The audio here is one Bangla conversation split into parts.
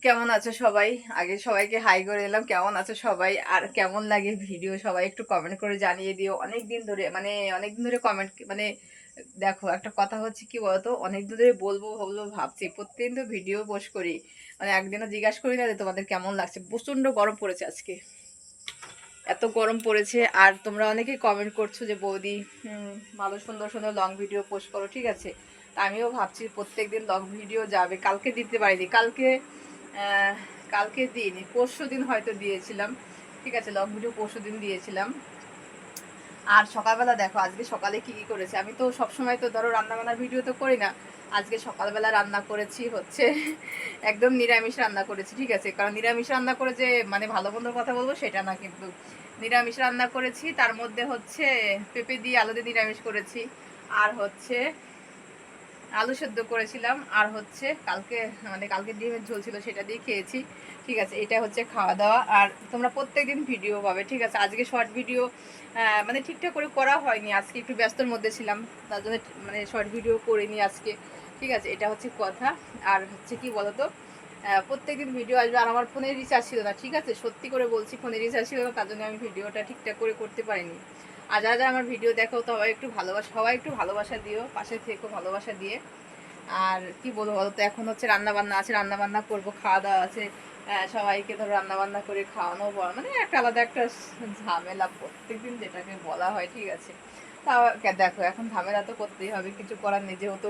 কেমন আছো সবাই? আগে সবাইকে হাই করে এলাম। কেমন আছো সবাই? আর কেমন লাগে ভিডিও সবাই একটু কমেন্ট করে জানিয়ে দিও। অনেকদিন ধরে অনেকদিন ধরে কমেন্ট দেখো একটা কথা হচ্ছে কি বলতো, অনেকদিন ধরে বলবো বলবো ভাবছি। প্রত্যেকদিন তো ভিডিও পোস্ট করি, একদিনও জিজ্ঞাসা করি না যে তোমাদের কেমন লাগছে। প্রচন্ড গরম পড়েছে আজকে, এত গরম পড়েছে। আর তোমরা অনেকেই কমেন্ট করছো যে বৌদি ভালো সুন্দর সুন্দর লং ভিডিও পোস্ট করো, ঠিক আছে। তা আমিও ভাবছি প্রত্যেকদিন লং ভিডিও যাবে। কালকে দিতে পারিনি, কালকে দিইনি, পরশু দিন হয়তো দিয়েছিলাম, ঠিক আছে। লং ভিডিও পরশু দিন দিয়েছিলাম। আর সকালবেলা দেখো আজকে সকালে কি কি করেছে। আমি তো সবসময় তো ধরো রান্নাবান্নার ভিডিও তো করি না। আজকে সকালবেলা রান্না করেছি হচ্ছে একদম নিরামিষ রান্না করেছি, ঠিক আছে। কারণ নিরামিষ রান্না করে যে ভালো মন্দ কথা বলবো সেটা না, কিন্তু নিরামিষ রান্না করেছি। তার মধ্যে হচ্ছে পেঁপে দিয়ে আলু দিয়ে নিরামিষ করেছি, আর হচ্ছে আলু সেদ্ধ করেছিলাম, আর হচ্ছে কালকে ডিমের ঝোল ছিল, সেটা দিয়ে খেয়েছি, ঠিক আছে। এটা হচ্ছে খাওয়া দাওয়া। আর তোমরা প্রত্যেকদিন ভিডিও পাবে, ঠিক আছে। আজকে শর্ট ভিডিও ঠিকঠাক করে করা হয়নি, আজকে একটু ব্যস্তর মধ্যে ছিলাম, তার জন্য শর্ট ভিডিও করিনি আজকে, ঠিক আছে। এটা হচ্ছে কথা। আর হচ্ছে কি বলতো, প্রত্যেকদিন ভিডিও আসবে। আর আমার ফোনের রিচার্জ ছিল না, ঠিক আছে, সত্যি করে বলছি, ফোনের রিচার্জ ছিল না, তার জন্য আমি ভিডিওটা ঠিকঠাক করে করতে পারিনি। আর যারা যারা আমার ভিডিও দেখো সবাই একটু ভালোবাসা দিও, পাশে থেকো ভালোবাসা দিয়ে। আর কি বলবো বলো তো, এখন হচ্ছে রান্না বান্না আছে, রান্না বান্না করবো, খাওয়া দাওয়া আছে। সবাইকে ধরো রান্না বান্না করে খাওয়ানো বড় একটা আলাদা একটা ঝামেলা প্রত্যেকদিন, যেটাকে বলা হয়, ঠিক আছে। তাও দেখো এখন ঝামেলা তো করতেই হবে, কিছু করার নেই, যেহেতু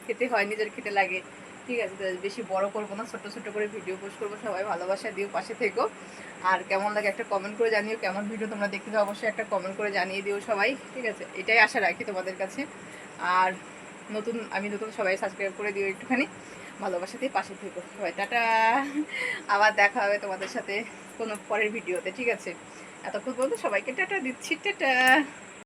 খেতে হয়, নিজের খেতে লাগে, ঠিক আছে। তো বেশি বড় করবো না, ছোট ছোট করে ভিডিও পোস্ট করবো। সবাই ভালোবাসা দিও, পাশে থেকো। আর কেমন লাগে একটা কমেন্ট করে জানিও, কেমন ভিডিও তোমরা দেখতে চাও অবশ্যই একটা কমেন্ট করে জানিয়ে দিও সবাই, ঠিক আছে। এটাই আশা রাখি তোমাদের কাছে। আর নতুন সবাই সাবস্ক্রাইব করে দিও একটুখানি, ভালোবাসা দিয়ে পাশে থেকো সবাই। টাটা, আবার দেখা হবে তোমাদের সাথে কোনো পরের ভিডিওতে, ঠিক আছে। এতক্ষণ বলতে সবাইকে টাটা দিচ্ছি, টাটা।